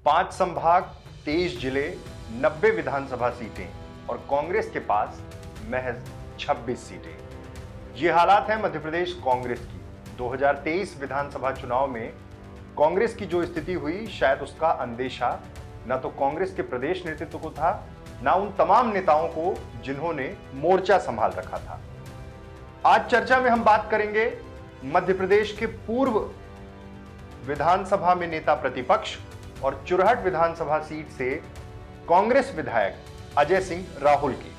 5 संभाग, 23 जिले, 90 विधानसभा सीटें और कांग्रेस के पास महज 26 सीटें। ये हालात है मध्य प्रदेश कांग्रेस की। 2023 विधानसभा चुनाव में कांग्रेस की जो स्थिति हुई, शायद उसका अंदेशा न तो कांग्रेस के प्रदेश नेतृत्व को था, न उन तमाम नेताओं को जिन्होंने मोर्चा संभाल रखा था। आज चर्चा में हम बात करेंगे मध्य प्रदेश के पूर्व विधानसभा में नेता प्रतिपक्ष और चुरहट विधानसभा सीट से कांग्रेस विधायक अजय सिंह राहुल की।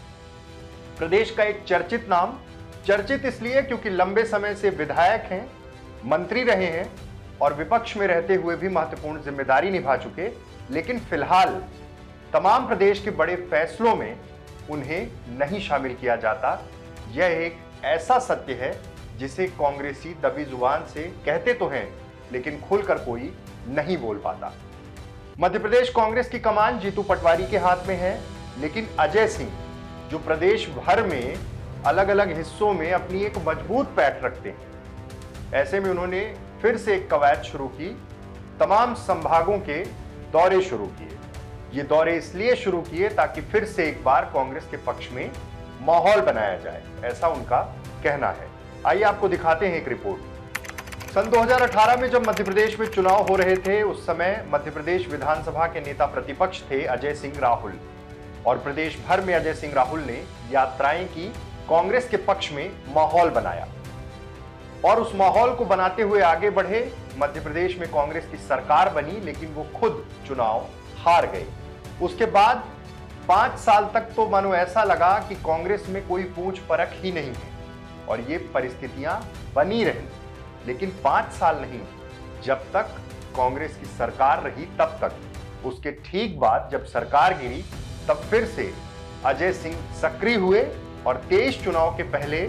प्रदेश का एक चर्चित नाम, चर्चित इसलिए क्योंकि लंबे समय से विधायक हैं, मंत्री रहे हैं और विपक्ष में रहते हुए भी महत्वपूर्ण जिम्मेदारी निभा चुके, लेकिन फिलहाल तमाम प्रदेश के बड़े फैसलों में उन्हें नहीं शामिल किया जाता। यह एक ऐसा सत्य है जिसे कांग्रेसी दबी जुबान से कहते तो हैं, लेकिन खुलकर कोई नहीं बोल पाता। मध्य प्रदेश कांग्रेस की कमान जीतू पटवारी के हाथ में है, लेकिन अजय सिंह जो प्रदेश भर में अलग अलग हिस्सों में अपनी एक मजबूत पैठ रखते हैं, ऐसे में उन्होंने फिर से एक कवायद शुरू की, तमाम संभागों के दौरे शुरू किए। ये दौरे इसलिए शुरू किए ताकि फिर से एक बार कांग्रेस के पक्ष में माहौल बनाया जाए, ऐसा उनका कहना है। आइए आपको दिखाते हैं एक रिपोर्ट। सन 2018 में जब मध्य प्रदेश में चुनाव हो रहे थे, उस समय मध्य प्रदेश विधानसभा के नेता प्रतिपक्ष थे अजय सिंह राहुल, और प्रदेश भर में अजय सिंह राहुल ने यात्राएं की, कांग्रेस के पक्ष में माहौल बनाया और उस माहौल को बनाते हुए आगे बढ़े। मध्य प्रदेश में कांग्रेस की सरकार बनी, लेकिन वो खुद चुनाव हार गए। उसके बाद 5 साल तक तो मानो ऐसा लगा कि कांग्रेस में कोई पूछ परख ही नहीं है और ये परिस्थितियां बनी रही। लेकिन 5 साल नहीं, जब तक कांग्रेस की सरकार रही तब तक। उसके ठीक बाद जब सरकार गिरी, तब फिर से अजय सिंह सक्रिय हुए और 23 चुनाव के पहले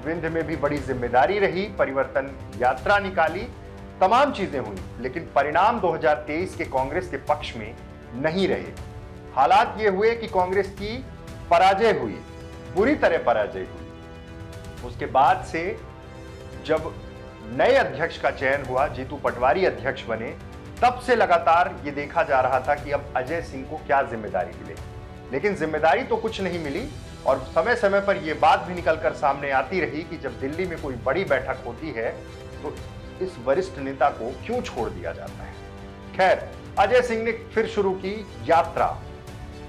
विंध्य में भी बड़ी जिम्मेदारी रही, परिवर्तन यात्रा निकाली, तमाम चीजें हुई, लेकिन परिणाम 2023 के कांग्रेस के पक्ष में नहीं रहे। हालात ये हुए कि कांग्रेस की पराजय हुई, बुरी तरह पराजय हुई। उसके बाद से जब नए अध्यक्ष का चयन हुआ, जीतू पटवारी अध्यक्ष बने, तब से लगातार ये देखा जा रहा था कि अब अजय सिंह को क्या जिम्मेदारी मिले, लेकिन जिम्मेदारी तो कुछ नहीं मिली। और समय समय पर यह बात भी निकलकर सामने आती रही कि जब दिल्ली में कोई बड़ी बैठक होती है तो इस वरिष्ठ नेता को क्यों छोड़ दिया जाता है। खैर, अजय सिंह ने फिर शुरू की यात्रा।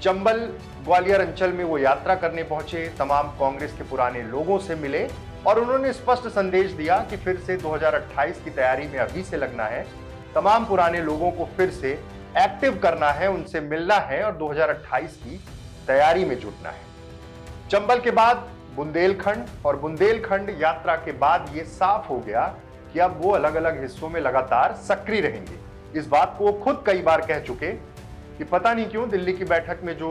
चंबल ग्वालियर अंचल में वो यात्रा करने पहुंचे, तमाम कांग्रेस के पुराने लोगों से मिले और उन्होंने स्पष्ट संदेश दिया कि फिर से 2028 की तैयारी में अभी से लगना है, तमाम पुराने लोगों को फिर से एक्टिव करना है, उनसे मिलना है और 2028 की तैयारी में जुटना है। चंबल के बाद बुंदेलखंड और बुंदेलखंड यात्रा के बाद ये साफ हो गया कि अब वो अलग अलग हिस्सों में लगातार सक्रिय रहेंगे। इस बात को वो खुद कई बार कह चुके कि पता नहीं क्यों दिल्ली की बैठक में जो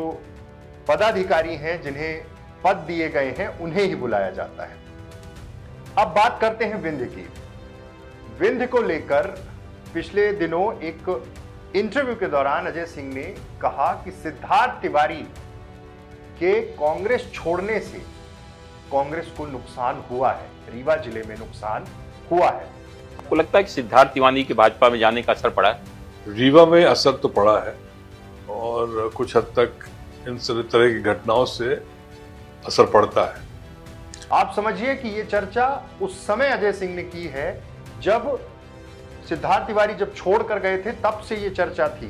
पदाधिकारी हैं, जिन्हें पद दिए गए हैं, उन्हें ही बुलाया जाता है। अब बात करते हैं विंध्य की। विंध्य को लेकर पिछले दिनों एक इंटरव्यू के दौरान अजय सिंह ने कहा कि सिद्धार्थ तिवारी के कांग्रेस छोड़ने से कांग्रेस को नुकसान हुआ है, रीवा जिले में नुकसान हुआ है। आपको लगता है कि सिद्धार्थ तिवारी के भाजपा में जाने का असर पड़ा है? रीवा में असर तो पड़ा है और कुछ हद तक इन तरह की घटनाओं से असर पड़ता है। आप समझिए कि ये चर्चा उस समय अजय सिंह ने की है जब सिद्धार्थ तिवारी जब छोड़ कर गए थे, तब से ये चर्चा थी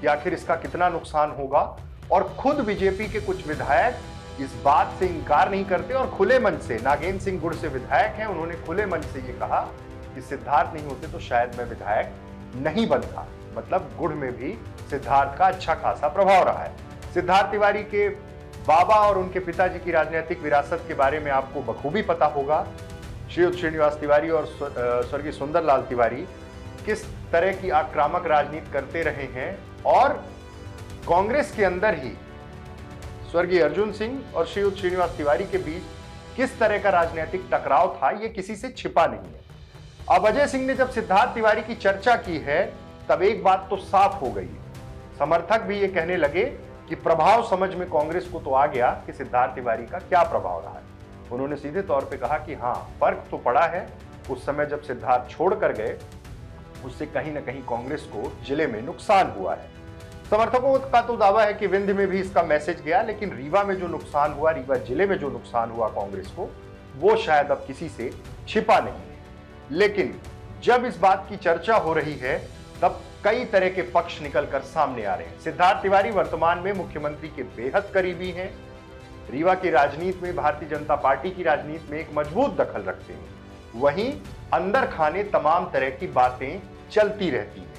कि आखिर इसका कितना नुकसान होगा। और खुद बीजेपी के कुछ विधायक इस बात से इनकार नहीं करते और खुले मन से, नागेंद्र सिंह गुड़ से विधायक हैं, उन्होंने खुले मन से ये कहा कि सिद्धार्थ नहीं होते तो शायद मैं विधायक नहीं बनता। मतलब गुड़ में भी सिद्धार्थ का अच्छा खासा प्रभाव रहा है। सिद्धार्थ तिवारी के बाबा और उनके पिताजी की राजनीतिक विरासत के बारे में आपको बखूबी पता होगा। श्रीयुत श्रीनिवास तिवारी और स्वर्गीय सुंदरलाल तिवारी किस तरह की आक्रामक राजनीति करते रहे हैं और कांग्रेस के अंदर ही स्वर्गीय अर्जुन सिंह और श्रीयुत श्रीनिवास तिवारी के बीच किस तरह का राजनीतिक टकराव था, यह किसी से छिपा नहीं है। अब अजय सिंह ने जब सिद्धार्थ तिवारी की चर्चा की है, तब एक बात तो साफ हो गई। समर्थक भी ये कहने लगे कि प्रभाव समझ में कांग्रेस को तो आ गया कि सिद्धार्थ तिवारी का क्या प्रभाव रहा है। उन्होंने सीधे तौर पे कहा कि हाँ, फर्क तो पड़ा है। उस समय जब सिद्धार्थ छोड़ कर गए, उससे कहीं ना कहीं कांग्रेस को जिले में नुकसान हुआ है। समर्थकों का तो दावा है कि विंध्य में भी इसका मैसेज गया, लेकिन रीवा में जो नुकसान हुआ, रीवा जिले में जो नुकसान हुआ कांग्रेस को, वो शायद अब किसी से छिपा नहीं है। लेकिन जब इस बात की चर्चा हो रही है तब कई तरह के पक्ष निकलकर सामने आ रहे हैं। सिद्धार्थ तिवारी वर्तमान में मुख्यमंत्री के बेहद करीबी हैं, रीवा की राजनीति में, भारतीय जनता पार्टी की राजनीति में एक मजबूत दखल रखते हैं। वहीं अंदर खाने तमाम तरह की बातें चलती रहती हैं।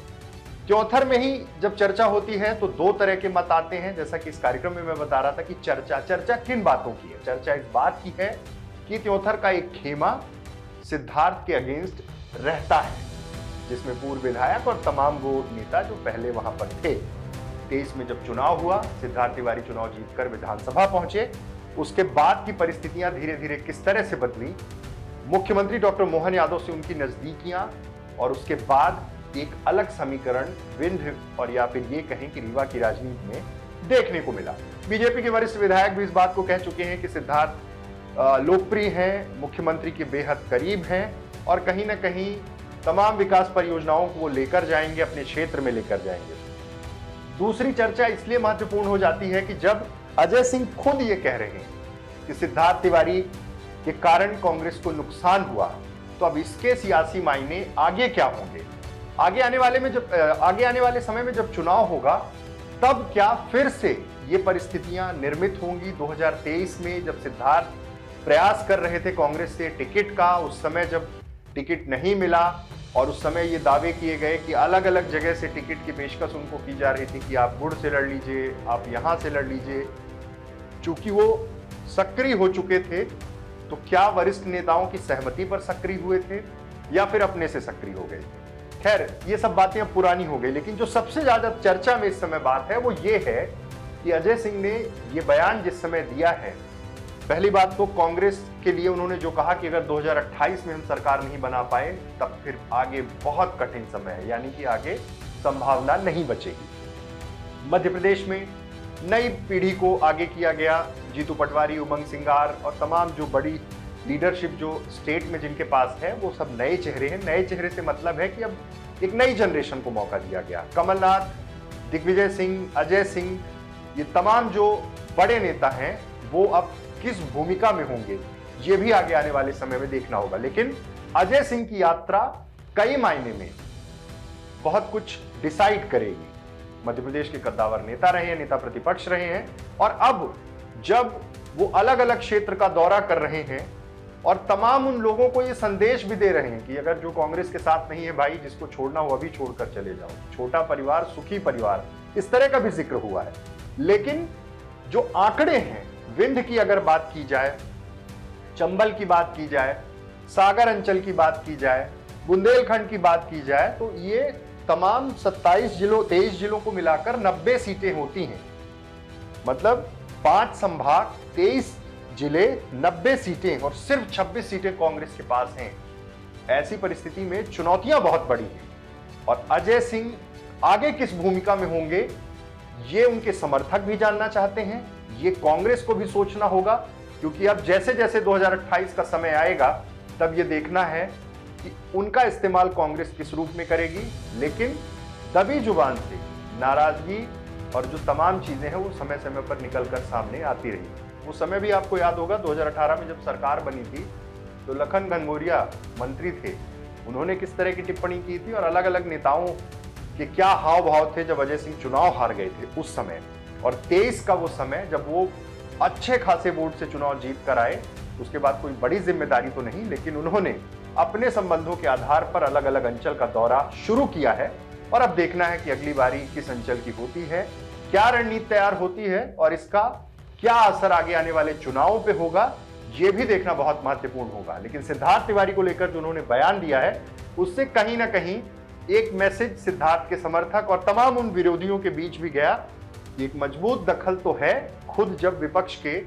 त्योंथर में ही जब चर्चा होती है तो दो तरह के मत आते हैं। जैसा कि इस कार्यक्रम में मैं बता रहा था कि चर्चा किन बातों की है। चर्चा इस बात की है कि त्योंथर का एक खेमा सिद्धार्थ के अगेंस्ट रहता है, जिसमें पूर्व विधायक और तमाम वो नेता जो पहले वहां पर थे। 23 में जब चुनाव हुआ, सिद्धार्थ तिवारी चुनाव जीतकर विधानसभा पहुंचे, उसके बाद की परिस्थितियां धीरे धीरे किस तरह से बदली, मुख्यमंत्री डॉक्टर मोहन यादव से उनकी नजदीकियां, और उसके बाद एक अलग समीकरण विंध्य और या फिर ये कहें कि रीवा की राजनीति में देखने को मिला। बीजेपी के वरिष्ठ विधायक भी इस बात को कह चुके हैं कि सिद्धार्थ लोकप्रिय हैं, मुख्यमंत्री के बेहद करीब हैं, और कहीं ना कहीं तमाम विकास परियोजनाओं को वो लेकर जाएंगे, अपने क्षेत्र में लेकर जाएंगे। दूसरी चर्चा इसलिए महत्वपूर्ण हो जाती है कि जब अजय सिंह खुद ये कह रहे हैं कि सिद्धार्थ तिवारी के कारण कांग्रेस को नुकसान हुआ, तो अब इसके सियासी मायने आगे क्या होंगे? आगे आने वाले समय में जब चुनाव होगा तब क्या फिर से ये परिस्थितियां निर्मित होंगी? 2023 में जब सिद्धार्थ प्रयास कर रहे थे कांग्रेस से टिकट का, उस समय जब टिकट नहीं मिला और उस समय ये दावे किए गए कि अलग अलग जगह से टिकट की पेशकश उनको की जा रही थी कि आप गुड़ से लड़ लीजिए, आप यहां से लड़ लीजिए। चूंकि वो सक्रिय हो चुके थे, तो क्या वरिष्ठ नेताओं की सहमति पर सक्रिय हुए थे या फिर अपने से सक्रिय हो गए थे? खैर, ये सब बातें अब पुरानी हो गई, लेकिन जो सबसे ज्यादा चर्चा में इस समय बात है वो ये है कि अजय सिंह ने ये बयान जिस समय दिया है, पहली बात तो कांग्रेस के लिए उन्होंने जो कहा कि अगर 2028 में हम सरकार नहीं बना पाए तब फिर आगे बहुत कठिन समय है, यानी कि आगे संभावना नहीं बचेगी। मध्य प्रदेश में नई पीढ़ी को आगे किया गया, जीतू पटवारी, उमंग सिंगार और तमाम जो बड़ी लीडरशिप जो स्टेट में जिनके पास है, वो सब नए चेहरे हैं। नए चेहरे से मतलब है कि अब एक नई जनरेशन को मौका दिया गया। कमलनाथ, दिग्विजय सिंह, अजय सिंह, ये तमाम जो बड़े नेता हैं वो अब किस भूमिका में होंगे, ये भी आगे आने वाले समय में देखना होगा। लेकिन अजय सिंह की यात्रा कई मायने में बहुत कुछ डिसाइड करेगी। मध्य प्रदेश के कद्दावर नेता रहे हैं, नेता प्रतिपक्ष रहे हैं, और अब जब वो अलग अलग क्षेत्र का दौरा कर रहे हैं और तमाम उन लोगों को ये संदेश भी दे रहे हैं कि अगर जो कांग्रेस के साथ नहीं है भाई, जिसको छोड़ना हो अभी छोड़कर चले जाओ, छोटा परिवार सुखी परिवार, इस तरह का भी जिक्र हुआ है। लेकिन जो आंकड़े हैं, विंध्य की अगर बात की जाए, चंबल की बात की जाए, सागर अंचल की बात की जाए, बुंदेलखंड की बात की जाए, तो ये तमाम 23 जिलों को मिलाकर 90 सीटें होती हैं। मतलब 5 संभाग, 23 जिले, 90 सीटें, और सिर्फ 26 सीटें कांग्रेस के पास हैं। ऐसी परिस्थिति में चुनौतियां बहुत बड़ी हैं, और अजय सिंह आगे किस भूमिका में होंगे ये उनके समर्थक भी जानना चाहते हैं, ये कांग्रेस को भी सोचना होगा, क्योंकि अब जैसे जैसे 2028 का समय आएगा तब ये देखना है कि उनका इस्तेमाल कांग्रेस किस रूप में करेगी। लेकिन दबी जुबान से नाराजगी और जो तमाम चीजें हैं वो समय समय पर निकलकर सामने आती रही। वो समय भी आपको याद होगा, 2018 में जब सरकार बनी थी तो लखन घनघोरिया मंत्री थे, उन्होंने किस तरह की टिप्पणी की थी और अलग अलग नेताओं के क्या हाव भाव थे जब अजय सिंह चुनाव हार गए थे उस समय। और 23 का वो समय जब वो अच्छे खासे वोट से चुनाव जीत कर आए, उसके बाद कोई बड़ी जिम्मेदारी तो नहीं, लेकिन उन्होंने अपने संबंधों के आधार पर अलग अलग अंचल का दौरा शुरू किया है। और अब देखना है कि अगली बारी किस अंचल की होती है, क्या रणनीति तैयार होती है और इसका क्या असर आगे आने वाले चुनावों पे होगा, ये भी देखना बहुत महत्वपूर्ण होगा। लेकिन सिद्धार्थ तिवारी को लेकर जो उन्होंने बयान दिया है, उससे कहीं ना कहीं एक मैसेज सिद्धार्थ के समर्थक और तमाम उन विरोधियों के बीच भी गया। एक मजबूत दखल तो है, खुद जब विपक्ष के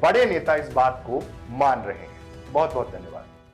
बड़े नेता इस बात को मान रहे हैं। बहुत बहुत धन्यवाद।